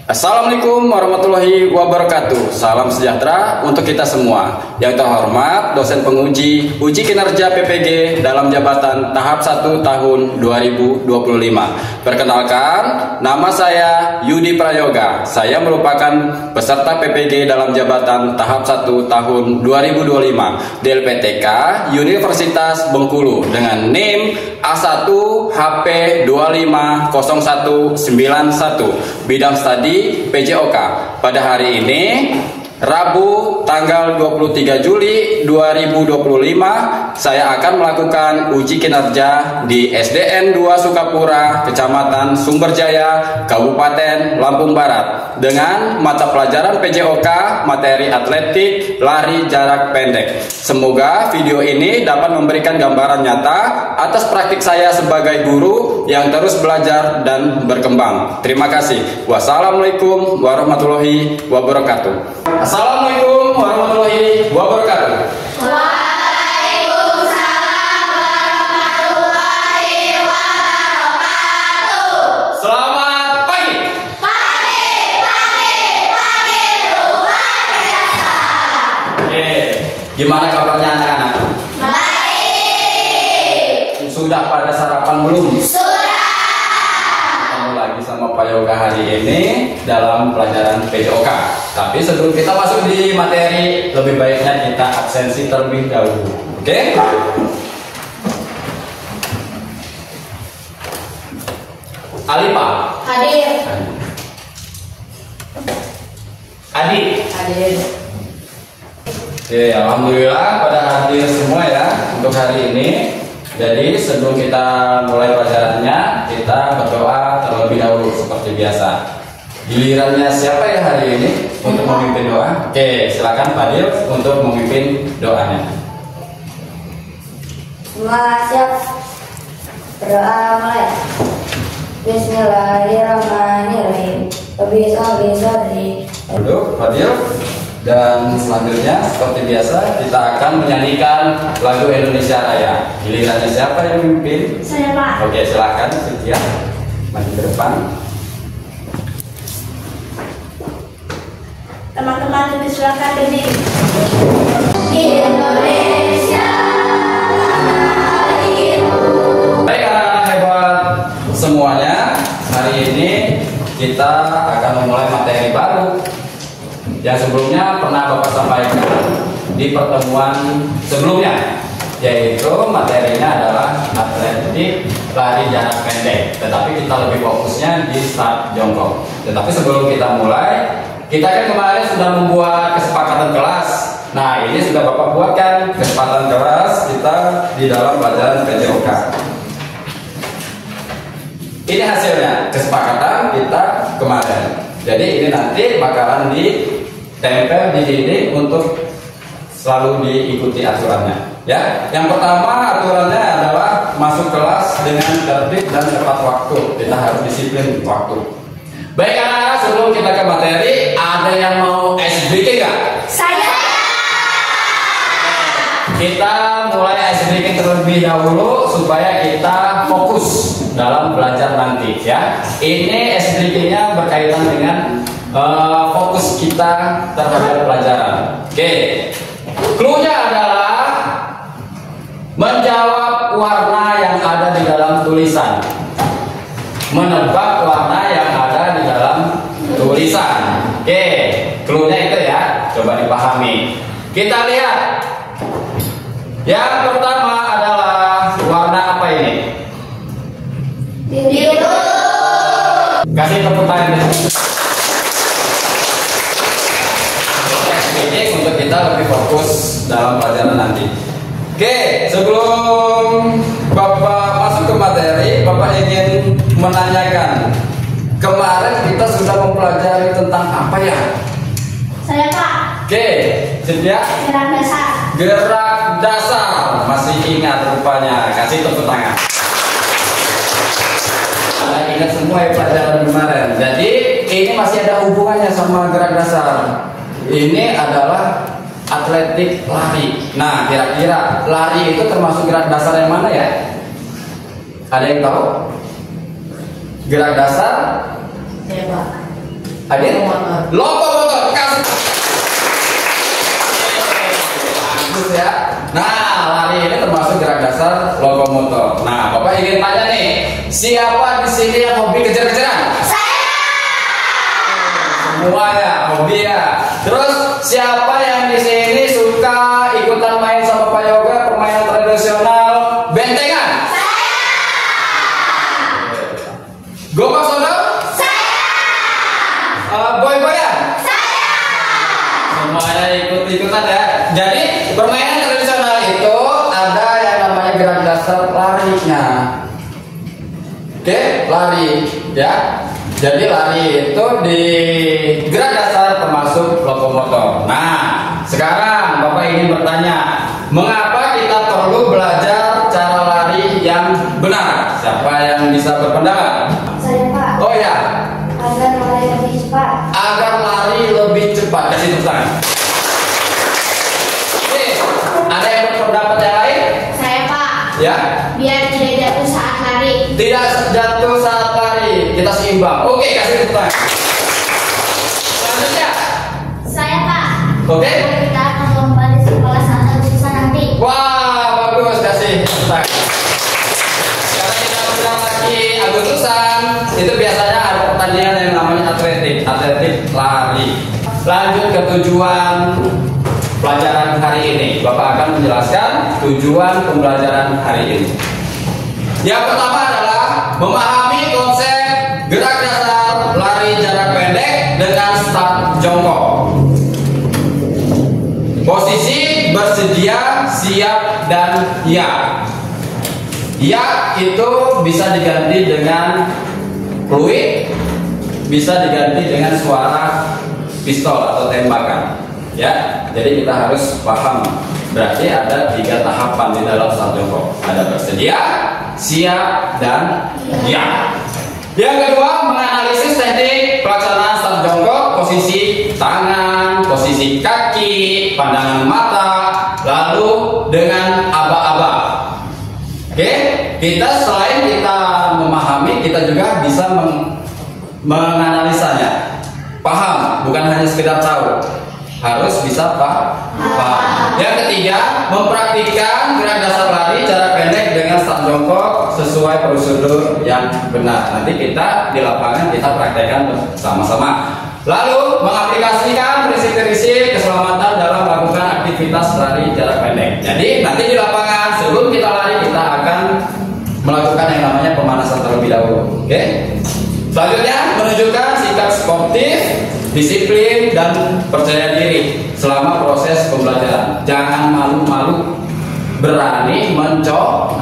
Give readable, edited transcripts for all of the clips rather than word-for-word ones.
Assalamualaikum warahmatullahi wabarakatuh. Salam sejahtera untuk kita semua. Yang terhormat dosen penguji uji kinerja PPG dalam jabatan tahap 1 tahun 2025. Perkenalkan, nama saya Yudi Prayoga. Saya merupakan peserta PPG dalam jabatan tahap 1 tahun 2025 di LPTK Universitas Bengkulu dengan NIM A1 HP 250191 bidang studi PJOK. Pada hari ini Rabu tanggal 23 Juli 2025 saya akan melakukan uji kinerja di SDN 2 Sukapura, Kecamatan Sumberjaya, Kabupaten Lampung Barat dengan mata pelajaran PJOK materi atletik lari jarak pendek. Semoga video ini dapat memberikan gambaran nyata atas praktik saya sebagai guru yang terus belajar dan berkembang. Terima kasih. Wassalamualaikum warahmatullahi wabarakatuh. Assalamualaikum warahmatullahi wabarakatuh. Waalaikumsalam warahmatullahi wabarakatuh. Selamat pagi. Pagi luar biasa. Gimana kabarnya anak-anak? Baik. Sudah pada sarapan belum? Sudah. Ketemu lagi sama Pak Yoga hari ini dalam pelajaran PJOK. Tapi sebelum kita masuk di materi, lebih baiknya kita absensi terlebih dahulu. Oke? Alipa. Hadir. Adi. Hadir. Oke, alhamdulillah pada hadir semua ya untuk hari ini. Jadi sebelum kita mulai pelajarannya, kita berdoa terlebih dahulu seperti biasa. Gilirannya siapa ya hari ini untuk memimpin doa? Oke, silakan Fadil untuk memimpin doanya. Semua siap. Berdoa mulai. Bismillahirrahmanirrahim. Bismillahirrahmanirrahim. Duduk, Fadil. Dan selanjutnya seperti biasa kita akan menyanyikan lagu Indonesia Raya. Gilirannya siapa yang memimpin? Saya Pak. Oke, silakan Sucia maju ke depan. Teman-teman silakan duduk. Indonesia. Baik anak-anak hebat semuanya, hari ini kita akan memulai materi baru yang sebelumnya pernah Bapak sampaikan di pertemuan sebelumnya, yaitu materinya adalah atletik lari jarak pendek, tetapi kita lebih fokusnya di start jongkok. Tetapi sebelum kita mulai, kita kan kemarin sudah membuat kesepakatan kelas. Nah, ini sudah Bapak buatkan kesepakatan kelas kita di dalam pelajaran PJOK. Ini hasilnya kesepakatan kita kemarin. Jadi ini nanti bakalan ditempel di dinding untuk selalu diikuti aturannya. Ya, yang pertama aturannya adalah masuk kelas dengan tertib dan tepat waktu. Kita harus disiplin waktu. Baik anak-anak, sebelum kita ke materi, ada yang mau SBK nggak? Saya. Kita mulai SBK terlebih dahulu supaya kita fokus dalam belajar nanti ya. Ini SBK-nya berkaitan dengan fokus kita terhadap pelajaran. Oke. Clue-nya adalah menjawab warna yang ada di dalam tulisan. Menebak warna yang ada di dalam tulisan. Oke, clue-nya itu ya. Coba dipahami. Kita lihat. Yang pertama adalah warna apa ini? Biru. Kasih tepuk tangan. Ini untuk kita lebih fokus dalam pelajaran nanti. Oke, sebelum Bapak masuk ke materi, Bapak ingin menanyakan, kemarin kita sudah mempelajari tentang apa ya? Saya Pak. Oke, sedia? Gerak dasar. Gerak dasar. Masih ingat rupanya. Kasih tepuk tangan. Anda ingat semua ya pelajaran kemarin. Jadi ini masih ada hubungannya sama gerak dasar. Ini adalah atletik lari. Nah, kira-kira lari itu termasuk gerak dasar yang mana ya? Ada yang tahu? Gerak dasar Saya Pak. Adit? Lokomotor. Lokomotor. Kasih. Bagus ya. Nah, lari ini termasuk gerak dasar lokomotor. Nah, Bapak ingin tanya nih, siapa di sini yang hobi kejar-kejaran? Semua ya, hobi ya. Terus siapa yang di sini suka ikutan main sama Pak Yoga permainan tradisional bentengan? Gobak sodok? Boy-boyan? Semuanya ikut-ikutan ya. Jadi permainan tradisional itu ada yang namanya gerak dasar larinya. Oke, lari ya. Jadi lari itu di gerak dasar termasuk lokomotor. Nah, sekarang Bapak ingin bertanya, mengapa kita perlu belajar cara lari yang benar? Siapa yang bisa berpendapat? Saya Pak. Oh ya, Agar lari lebih cepat. agar lari lebih cepat. Kasih tepuk tangan. Oke, ada yang berpendapat yang lain? Saya Pak. Ya, Biar tidak jatuh saat lari. tidak jatuh saat lari, kita seimbang. Oke, kasih tepuk tangan. Selanjutnya, Saya Pak. oke. Agar kita akan kembali sekolah saat Agustus nanti. Wah, bagus, kasih tepuk tangan. Sekarang kita bilang lagi Agustusan, itu biasanya ada pertandingan yang namanya atletik lari. Lanjut ke tujuan pelajaran hari ini. Bapak akan menjelaskan tujuan pembelajaran hari ini. Yang pertama adalah memahami konsep gerak dasar lari jarak pendek dengan start jongkok. Posisi bersedia, siap, dan ya. Ya itu bisa diganti dengan fluid, bisa diganti dengan suara pistol atau tembakan. Ya, jadi kita harus paham. Berarti ada 3 tahapan di dalam start jongkok. Ada bersedia, siap, dan ya. Yang kedua, menganalisis teknik pelaksanaan start jongkok, posisi tangan, posisi kaki, pandangan mata, lalu dengan aba-aba. Oke, kita selain kita memahami, kita juga bisa menganalisanya. Paham, bukan hanya sekedar tahu. Harus bisa paham. Yang ketiga, mempraktikkan gerak dasar lari jarak pendek dengan start jongkok sesuai prosedur yang benar. Nanti kita di lapangan kita praktekkan bersama-sama. Lalu mengaplikasikan prinsip-prinsip keselamatan dalam melakukan aktivitas lari jarak pendek. Jadi nanti di lapangan sebelum kita lari kita akan melakukan yang namanya pemanasan terlebih dahulu. Oke? Selanjutnya menunjukkan sikap sportif, disiplin, dan percaya diri selama proses pembelajaran. Jangan malu-malu, berani mencoba.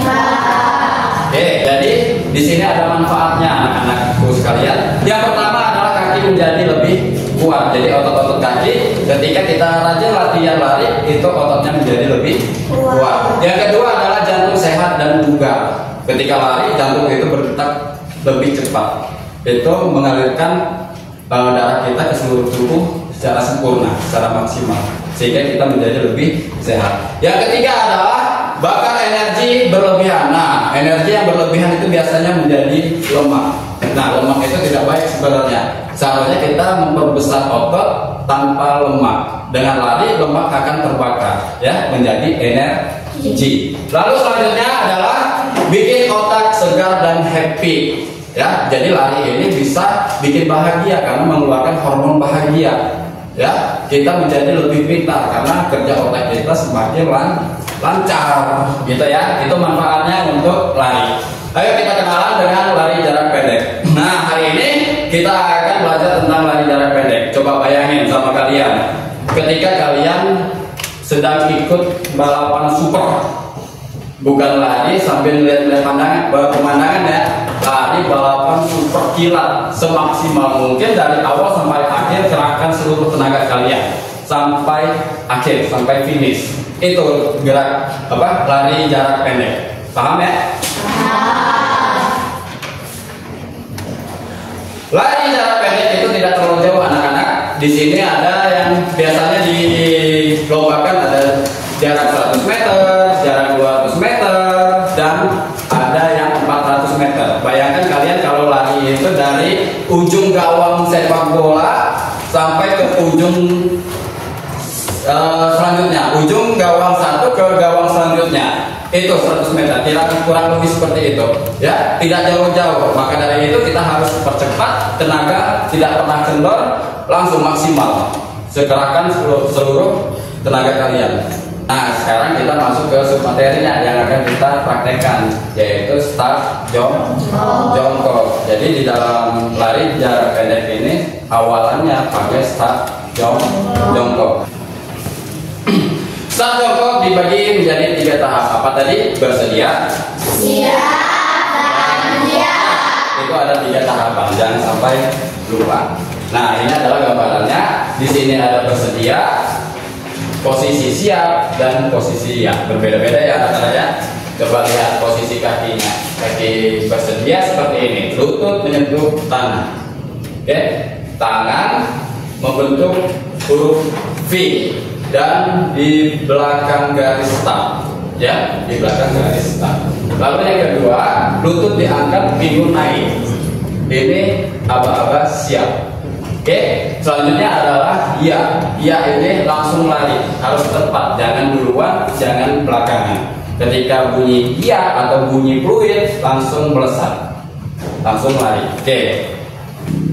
Oke, jadi di sini ada manfaatnya anak-anakku sekalian. Yang pertama adalah kaki menjadi lebih kuat. Jadi otot-otot kaki ketika kita rajin latihan lari itu ototnya menjadi lebih kuat. Yang kedua adalah jantung sehat dan bugar. Ketika lari jantung itu berdetak lebih cepat. Itu mengalirkan darah kita ke seluruh tubuh secara sempurna, secara maksimal, sehingga kita menjadi lebih sehat. Yang ketiga adalah bakar energi berlebihan. Nah, energi yang berlebihan itu biasanya menjadi lemak. Nah, lemak itu tidak baik sebenarnya. Seharusnya kita memperbesar otot tanpa lemak. Dengan lari lemak akan terbakar, ya, menjadi energi. Lalu selanjutnya adalah bikin otak segar dan happy. Ya, jadi lari ini bisa bikin bahagia karena mengeluarkan hormon bahagia. Ya, kita menjadi lebih pintar karena kerja otak kita semakin lancar, gitu ya. Itu manfaatnya untuk lari. Ayo kita kenalan dengan lari jarak pendek. Nah, hari ini kita akan belajar tentang lari jarak pendek. Coba bayangin sama kalian, ketika kalian sedang ikut balapan super, bukan lari sambil lihat-lihat pemandangan ya. Lari balapan super kilat semaksimal mungkin dari awal sampai akhir, kerahkan seluruh tenaga kalian sampai akhir, sampai finish. Itu gerak lari jarak pendek. Paham ya? Lari jarak pendek itu tidak terlalu jauh anak-anak. Di sini ada yang biasanya dilombakan, ada jarak 100 meter, jarak 200 meter, dan ada yang 400 meter. Bayangkan kalian kalau lari itu dari ujung gawang sepak bola sampai ke ujung selanjutnya, ujung gawang satu ke gawang selanjutnya itu 100 meter, kurang lebih seperti itu ya, tidak jauh-jauh. Maka dari itu kita harus percepat tenaga, tidak pernah kendor, langsung maksimal sekerahkan seluruh tenaga kalian. Nah, sekarang kita masuk ke submaterinya yang akan kita praktekkan, yaitu start jongkok. Jadi di dalam lari jarak pendek ini awalannya pakai start jongkok. Start jongkok dibagi menjadi 3 tahap. Apa tadi? Bersedia, Siap dan siap. itu ada 3 tahapan, jangan sampai lupa. Nah, ini adalah gambarannya. Di sini ada bersedia, posisi siap, dan posisi siap. Berbeda-beda ya katanya. Coba lihat posisi kakinya. Kaki bersedia seperti ini, lutut menyentuh tanah. Oke, tangan membentuk huruf V dan di belakang garis start. Ya, di belakang garis start. Lalu yang kedua, lutut diangkat, pinggul naik. Ini aba-aba siap. Oke, selanjutnya adalah ya. Ya ini langsung lari, harus tepat, jangan duluan, jangan belakangan. Ketika bunyi ya atau bunyi fluid, langsung melesat, langsung lari. Oke.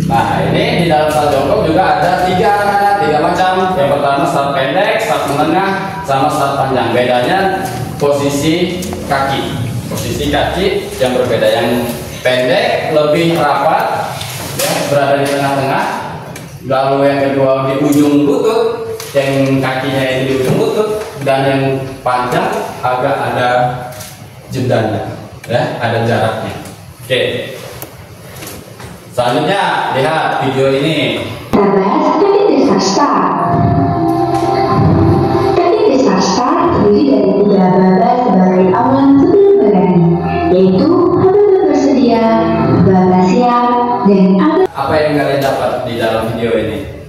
Nah, ini di dalam start jongkok juga ada 3 arah, 3 macam. Yang pertama start pendek, start menengah, sama start panjang. Bedanya posisi kaki. Posisi kaki yang berbeda. Yang pendek lebih rapat, ya, berada di tengah-tengah. Lalu yang kedua di ujung lutut, yang kakinya ini di ujung lutut, dan yang panjang agak ada jedanya, ya, ada jaraknya. Oke. Selanjutnya lihat video ini. Teknik Desasta. Teknik Desasta terdiri dari 3 aba sebagai awalan sebelum berlari, yaitu aba bersedia, aba siap, dan aba. Apa yang kalian dapat di dalam video ini?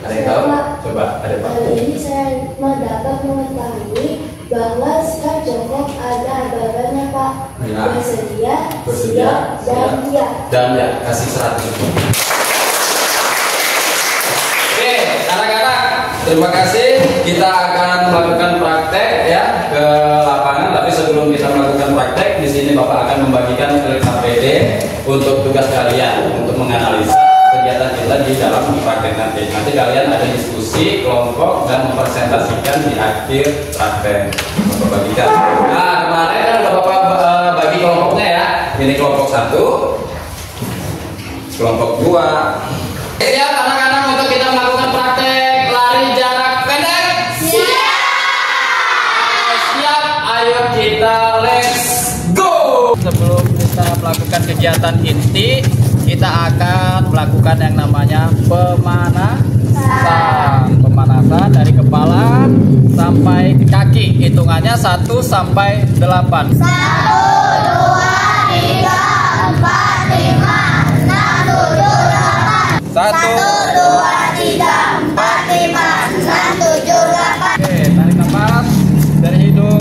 Ada yang tahu? Coba, ada Pak. Kali ini saya dapat mengetahui bahwa start jongkok ada aba-abanya, Pak. Ya. Bersedia, Bersedia, siap, dan ya. Dan ya, kasih 100. Oke, anak-anak, terima kasih. Kita akan melakukan praktek ya ke lapangan. Tapi sebelum kita melakukan praktek, di sini Bapak akan membagikan klik APD untuk tugas kalian untuk menganalisa kegiatan kita di dalam praktek nanti. Nanti kalian ada diskusi kelompok dan mempresentasikan di akhir praktek. Bapak bagikan. Nah, kemarin kan Bapak bagi kelompoknya ya. Ini kelompok 1, kelompok 2. Siap anak-anak untuk kita melakukan praktek lari jarak pendek? Siap. Siap, ayo kita let's go. Sebelum kita melakukan kegiatan inti, kita akan melakukan yang namanya pemanasan. Pemanasan dari kepala sampai ke kaki. Hitungannya 1 sampai 8. 1, 2, 3, 4, 5, 6, 7, 8. 1, 1, 2, 3, 4, 5, 6, 7, 8. Oke, tarik nafas dari hidung,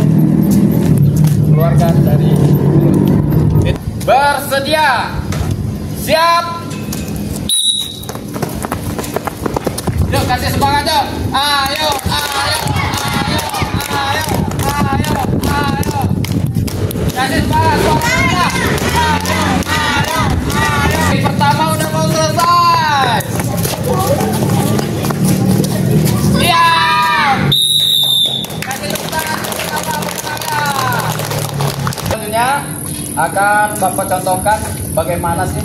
keluarkan dari mulut. Bersedia, siap. Yuk kasih semangat yuk. Ayo, ayo, ayo, ayo, ayo, ayo. Kasih semangat semuanya. Ayo, ayo, ayo. Pertama udah mau selesai. Siap. Kasih tepuk tangan pertama semuanya. Selanjutnya akan Bapak contohkan bagaimana sih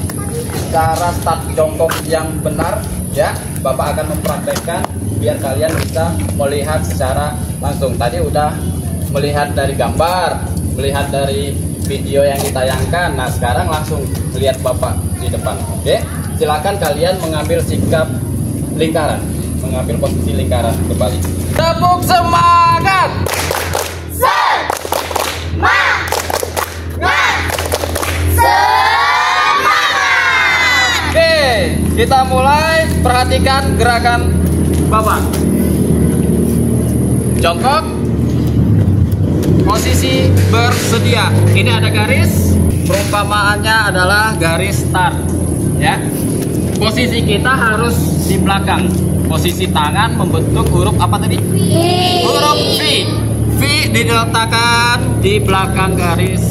cara start jongkok yang benar ya. Bapak akan mempraktekkan biar kalian bisa melihat secara langsung. Tadi udah melihat dari gambar, melihat dari video yang ditayangkan. Nah, sekarang langsung lihat Bapak di depan. Oke, silakan kalian mengambil sikap lingkaran, mengambil posisi lingkaran kembali. Tepuk semangat. Semangat. Oke, kita mulai. Perhatikan gerakan Bapak. Jongkok, posisi bersedia. Ini ada garis, perumpamaannya adalah garis start, ya. Posisi kita harus di belakang. Posisi tangan membentuk huruf apa tadi? Huruf V. V diletakkan di belakang garis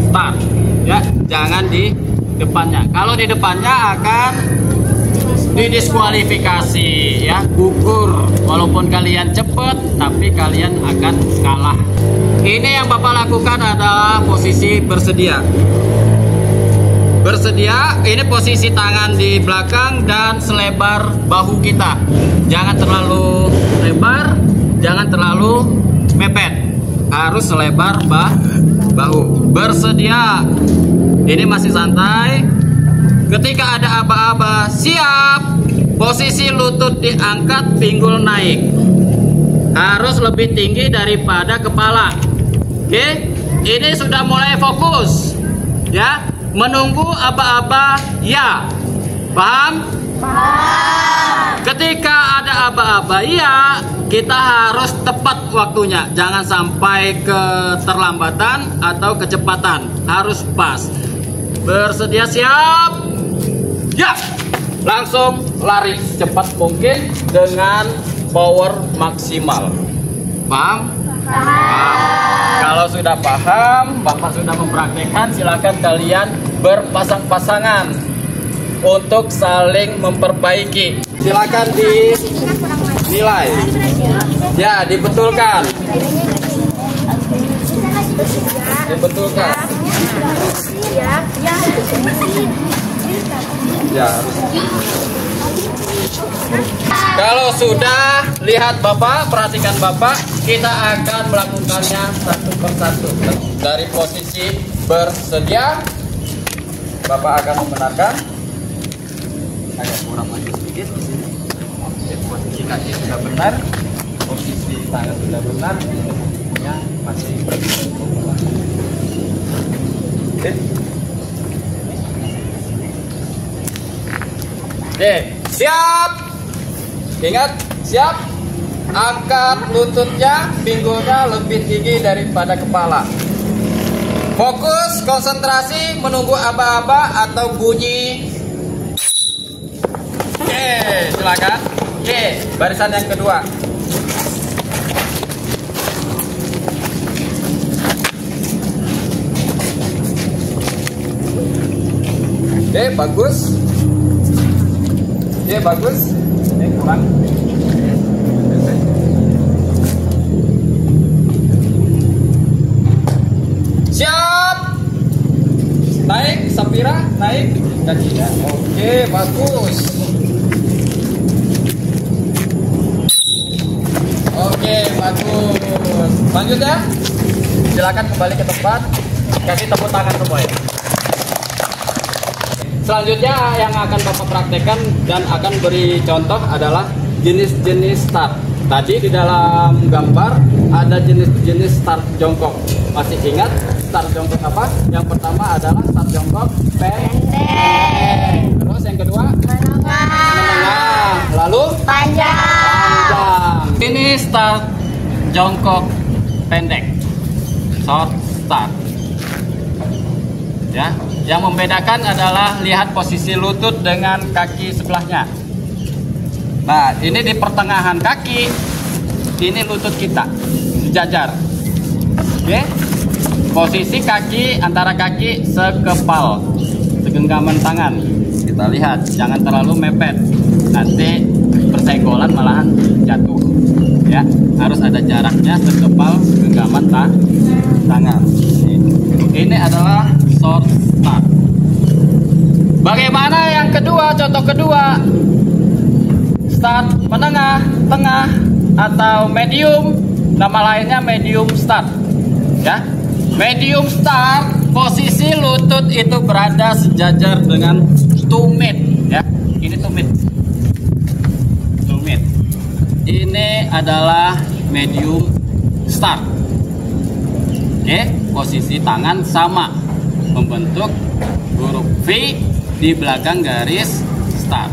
start. Ya, jangan di depannya. Kalau di depannya akan didiskualifikasi, ya, gugur. Walaupun kalian cepat, tapi kalian akan kalah. Ini yang Bapak lakukan adalah posisi bersedia. Bersedia, ini posisi tangan di belakang dan selebar bahu kita. Jangan terlalu lebar, jangan terlalu mepet. Harus selebar bahu. Bersedia. Ini masih santai. Ketika ada aba-aba, siap. Posisi lutut diangkat, pinggul naik. Harus lebih tinggi daripada kepala. Oke, ini sudah mulai fokus. Ya, menunggu aba-aba ya. Paham? Paham. Ketika ada aba-aba ya, kita harus tepat waktunya. Jangan sampai keterlambatan atau kecepatan. Harus pas. Bersedia, siap. Ya, langsung lari secepat mungkin dengan power maksimal. Paham? Paham. Kalau sudah paham, Bapak sudah mempraktekkan, silakan kalian berpasang-pasangan untuk saling memperbaiki. Silakan dinilai. Ya, dibetulkan. Dibetulkan. Ya. Kalau sudah, lihat Bapak, perhatikan Bapak, kita akan melakukannya satu persatu. Dari posisi bersedia, Bapak akan membenarkan. Agak kurang maju sedikit di sini. Posisi kaki sudah benar, posisi tangan sudah benar, ya masih berbentuk. Oke, siap. Ingat, siap. Angkat lututnya, pinggulnya lebih tinggi daripada kepala. Fokus, konsentrasi, menunggu aba-aba atau bunyi. Oke, silakan. Oke, barisan yang kedua. Oke, bagus. Oke, bagus. Ini kurang. Siap. Naik, Sapira, naik kakinya. Oke, bagus. Oke, bagus. Lanjut ya. Silakan kembali ke tempat. Kasih tepuk tangan semua ya. Selanjutnya yang akan Bapak praktekkan dan akan beri contoh adalah jenis-jenis start. Tadi di dalam gambar ada jenis-jenis start jongkok. Masih ingat start jongkok apa? Yang pertama adalah start jongkok pendek. Terus yang kedua? Menengah. Lalu? Panjang. Ini start jongkok pendek. Short start. Ya. Yang membedakan adalah lihat posisi lutut dengan kaki sebelahnya. Nah, ini di pertengahan kaki, ini lutut kita sejajar. Oke, posisi kaki antara kaki sekepal, segenggaman tangan. Kita lihat, jangan terlalu mepet, nanti persenggolan malahan jatuh. Ya, harus ada jaraknya sekepal segenggaman tangan. Ini adalah short start. Bagaimana yang kedua? Contoh kedua, start menengah, tengah, atau medium. Nama lainnya medium start. Ya, medium start. Posisi lutut itu berada sejajar dengan tumit. Ya, ini tumit. Tumit. Ini adalah medium start. Oke, posisi tangan sama, membentuk huruf V di belakang garis start.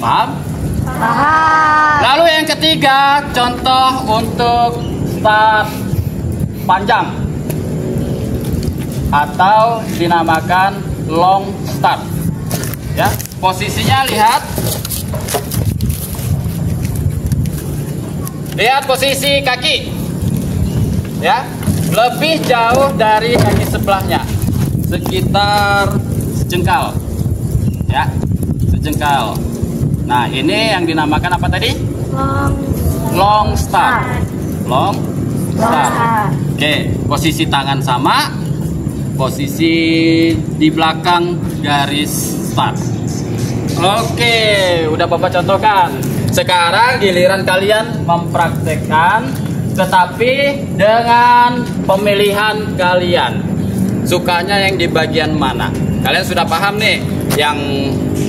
Paham? Paham. Lalu yang ketiga, contoh untuk start panjang atau dinamakan long start. Ya, posisinya lihat. Lihat posisi kaki. Ya, lebih jauh dari kaki sebelahnya. Sekitar sejengkal. Ya, sejengkal. Nah, ini yang dinamakan apa tadi? Long start. Long start. Oke, posisi tangan sama. Posisi di belakang garis start. Oke, udah Bapak contohkan. Sekarang giliran kalian mempraktekkan, tetapi dengan pemilihan kalian. Sukanya yang di bagian mana? Kalian sudah paham nih, yang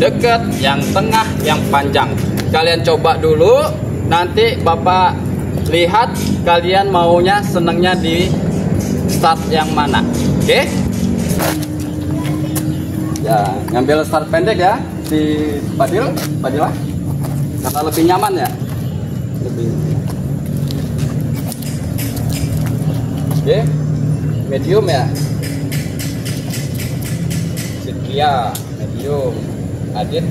dekat, yang tengah, yang panjang. Kalian coba dulu, nanti Bapak lihat kalian maunya senengnya di start yang mana. Oke? Ya, ngambil start pendek ya, si Fadilah. Karena lebih nyaman ya. Lebih. Oke, medium ya. Setia, medium. Adit,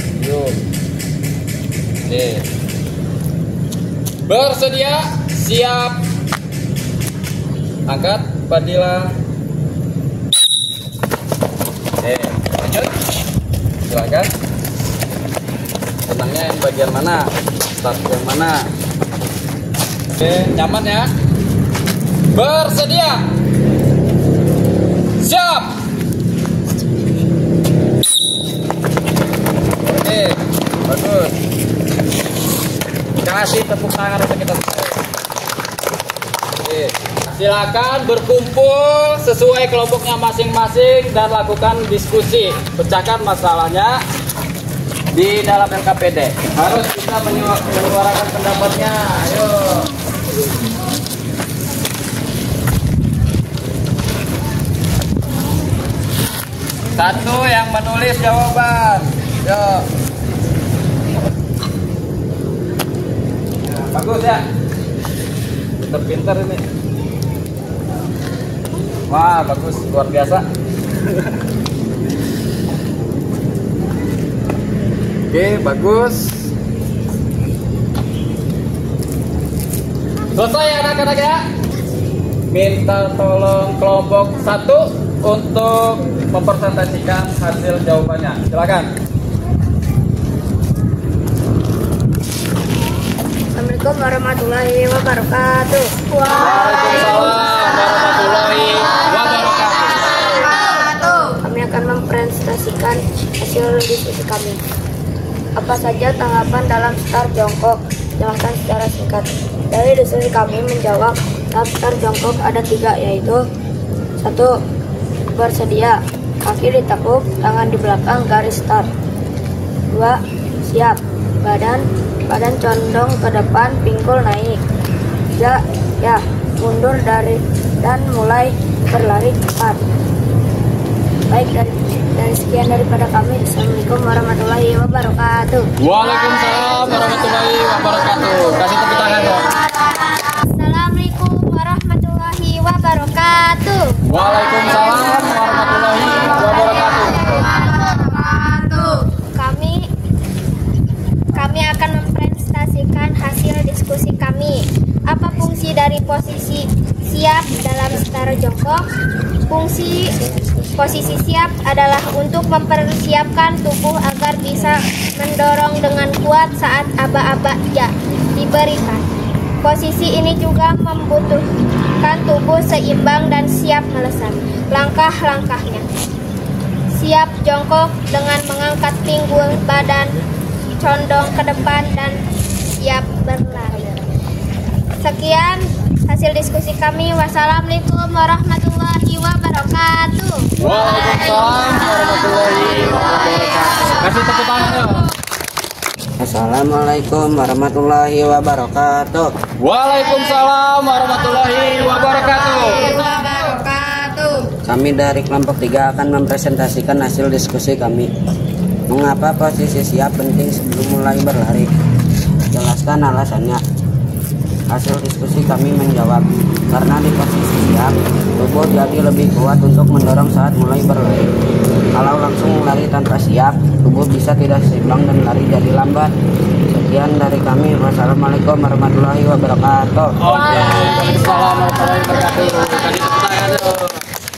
medium. Oke. Bersedia, siap. Angkat, Fadilah. Oke, lanjut. Silakan. Senangnya yang bagian mana? Start yang mana? Oke, nyaman ya? Bersedia. Siap. Oke, bagus. Kasih tepuk tangan untuk kita semua. Oke, silakan berkumpul sesuai kelompoknya masing-masing dan lakukan diskusi. Pecahkan masalahnya di dalam LKPD. Harus bisa menyuarakan pendapatnya. Ayo. Satu yang menulis jawaban. Yuk. Nah, bagus ya. Pinter-pinter ini. Wah, bagus, luar biasa. Oke, bagus. Selesai anak-anak ya. Minta tolong kelompok 1 untuk mempresentasikan hasil jawabannya. Silakan. Assalamualaikum warahmatullahi wabarakatuh. Waalaikumsalam warahmatullahi wabarakatuh. Kami akan mempresentasikan hasil diskusi kami. Apa saja tanggapan dalam start jongkok? Jelaskan secara singkat. Dari diskusi kami menjawab, tahap start jongkok ada 3, yaitu 1. Bersedia, kaki ditekuk, tangan di belakang garis start. 2. Siap, badan condong ke depan, pinggul naik. 3. Ya, mundur dari dan mulai berlari cepat. Baik, dari sekian daripada kami. Assalamualaikum warahmatullahi wabarakatuh. Waalaikumsalam warahmatullahi wabarakatuh. Kasih tepuk tangan dong. Assalamualaikum warahmatullahi wabarakatuh. Waalaikumsalam warahmatullahi wabarakatuh. Kami akan mempresentasikan hasil diskusi kami. Apa fungsi dari posisi siap dalam start jongkok? Fungsi posisi siap adalah untuk mempersiapkan tubuh agar bisa mendorong dengan kuat saat aba-aba diberikan. Posisi ini juga membutuhkan tubuh seimbang dan siap melesat. Langkah-langkahnya: siap jongkok dengan mengangkat pinggul badan, condong ke depan, dan siap berlari. Sekian hasil diskusi kami. Wassalamualaikum warahmatullahi wabarakatuh. Waalaikumsalam warahmatullahi wabarakatuh. Kasih tepuk tangan dong. Assalamualaikum warahmatullahi wabarakatuh. Waalaikumsalam warahmatullahi wabarakatuh. Kami dari kelompok 3 akan mempresentasikan hasil diskusi kami. Mengapa posisi siap penting sebelum mulai berlari? Jelaskan alasannya. Hasil diskusi kami menjawab, karena di posisi siap, tubuh jadi lebih kuat untuk mendorong saat mulai berlari. Kalau langsung lari tanpa siap, tubuh bisa tidak seimbang dan lari jadi lambat. Sekian dari kami. Wassalamualaikum warahmatullahi wabarakatuh. Waalaikumsalam warahmatullahi wabarakatuh.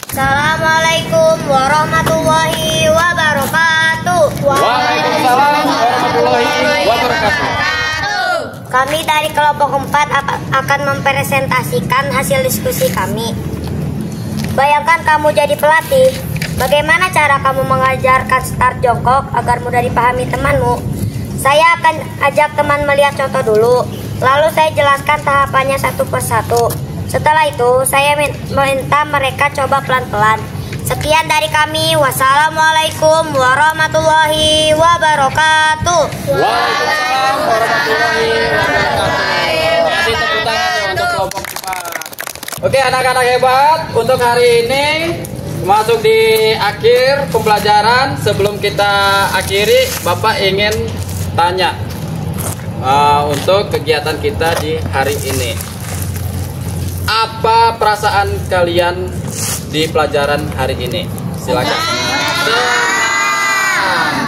Assalamualaikum warahmatullahi wabarakatuh. Waalaikumsalam warahmatullahi wabarakatuh. Kami dari kelompok 4 akan mempresentasikan hasil diskusi kami. Bayangkan kamu jadi pelatih. Bagaimana cara kamu mengajarkan start jongkok agar mudah dipahami temanmu? Saya akan ajak teman melihat contoh dulu. Lalu saya jelaskan tahapannya satu persatu. Setelah itu, saya minta mereka coba pelan-pelan. Sekian dari kami. Wassalamualaikum warahmatullahi wabarakatuh. Waalaikumsalam warahmatullahi wabarakatuh. Kasih tepuk tangan ya untuk kelompok 4. Oke anak-anak hebat, untuk hari ini masuk di akhir pembelajaran. Sebelum kita akhiri, Bapak ingin tanya untuk kegiatan kita di hari ini. Apa perasaan kalian di pelajaran hari ini? Silakan.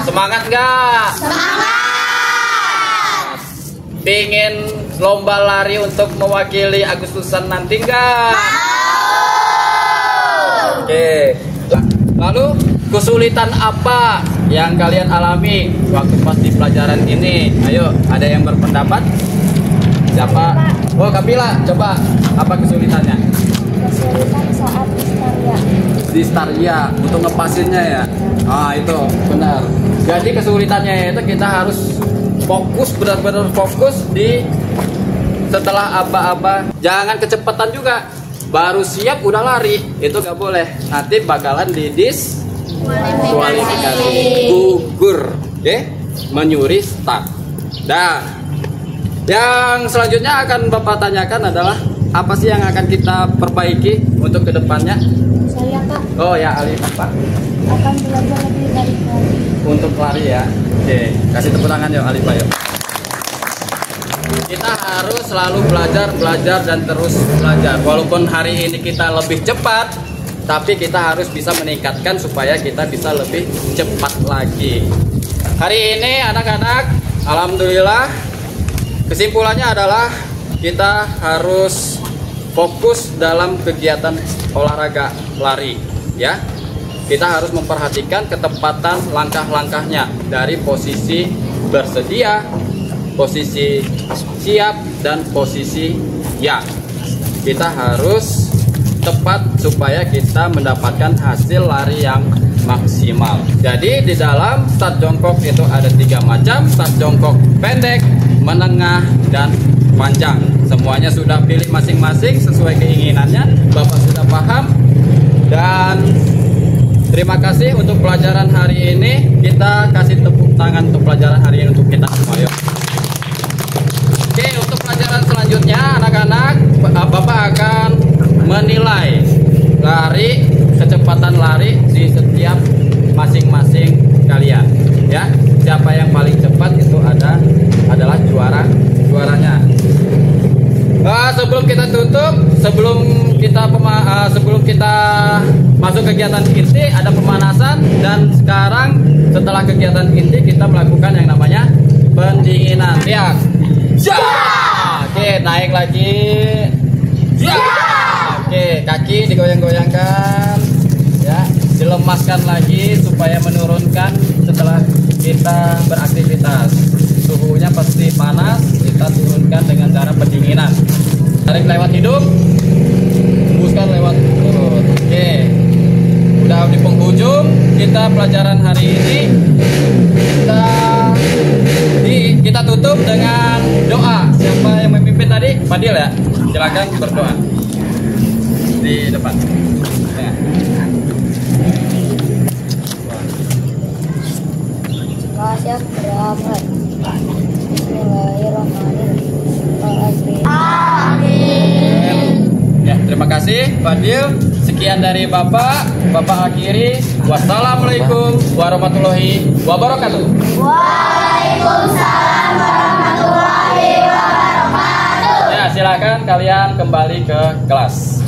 Semangat nggak? Semangat. Pingin lomba lari untuk mewakili Agustusan nanti nggak? Oke. Lalu kesulitan apa yang kalian alami waktu pas di pelajaran ini? Ayo, ada yang berpendapat? Siapa? Oh, Kapila, coba apa kesulitannya? Kesulitan saat Di Staria untuk ngepasinnya ya. Ah, itu benar. Jadi kesulitannya itu kita harus fokus, benar-benar fokus di setelah aba-aba. Jangan kecepatan juga. Baru siap udah lari, itu gak boleh. Nanti bakalan didiskualifikasi, gugur, oke? Menyuri start. Dan yang selanjutnya akan Bapak tanyakan adalah apa sih yang akan kita perbaiki untuk kedepannya? Saya Kak Oh ya, Ali Bapak akan belajar lebih dari lari. untuk lari ya. Oke, kasih tepuk tangan yuk Ali Pak yuk. Kita harus selalu belajar dan terus belajar. Walaupun hari ini kita lebih cepat, tapi kita harus bisa meningkatkan supaya kita bisa lebih cepat lagi. Hari ini anak-anak, alhamdulillah, kesimpulannya adalah kita harus fokus dalam kegiatan olahraga lari, ya. Kita harus memperhatikan ketepatan langkah-langkahnya dari posisi bersedia, posisi siap, dan posisi ya. Kita harus tepat supaya kita mendapatkan hasil lari yang maksimal. Jadi di dalam start jongkok itu ada 3 macam: start jongkok pendek, menengah, dan panjang. Semuanya sudah pilih masing-masing sesuai keinginannya. Bapak sudah paham. Dan terima kasih untuk pelajaran hari ini. Kita kasih tepuk tangan untuk pelajaran hari ini untuk kita semua. Yuk. Oke, untuk pelajaran selanjutnya anak-anak, Bapak akan menilai lari, kecepatan lari di setiap masing-masing kalian, ya. Siapa yang paling cepat itu adalah juaranya. Sebelum kita tutup, sebelum kita masuk kegiatan inti, ada pemanasan, dan sekarang setelah kegiatan inti kita melakukan yang namanya pendinginan. Lihat. Ya. Oke, naik lagi. Ya. Oke, kaki digoyang-goyangkan, ya, dilemaskan lagi supaya menurunkan setelah kita beraktivitas. Suhunya pasti panas, kita turunkan dengan cara pendinginan. Tarik lewat hidung, hembuskan lewat mulut. Oke, udah di penghujung kita pelajaran hari ini. Kita tutup dengan doa. Siapa yang memimpin tadi? Fadil ya. Silakan berdoa di depan. Ya. Ya, terima kasih Fadil. Sekian dari Bapak akhiri. Wassalamualaikum warahmatullahi wabarakatuh. Waalaikumsalam warahmatullahi wabarakatuh. Ya, silakan kalian kembali ke kelas.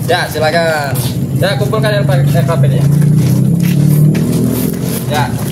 Ya, silakan. Ya, kumpulkan LKP-nya. Ya.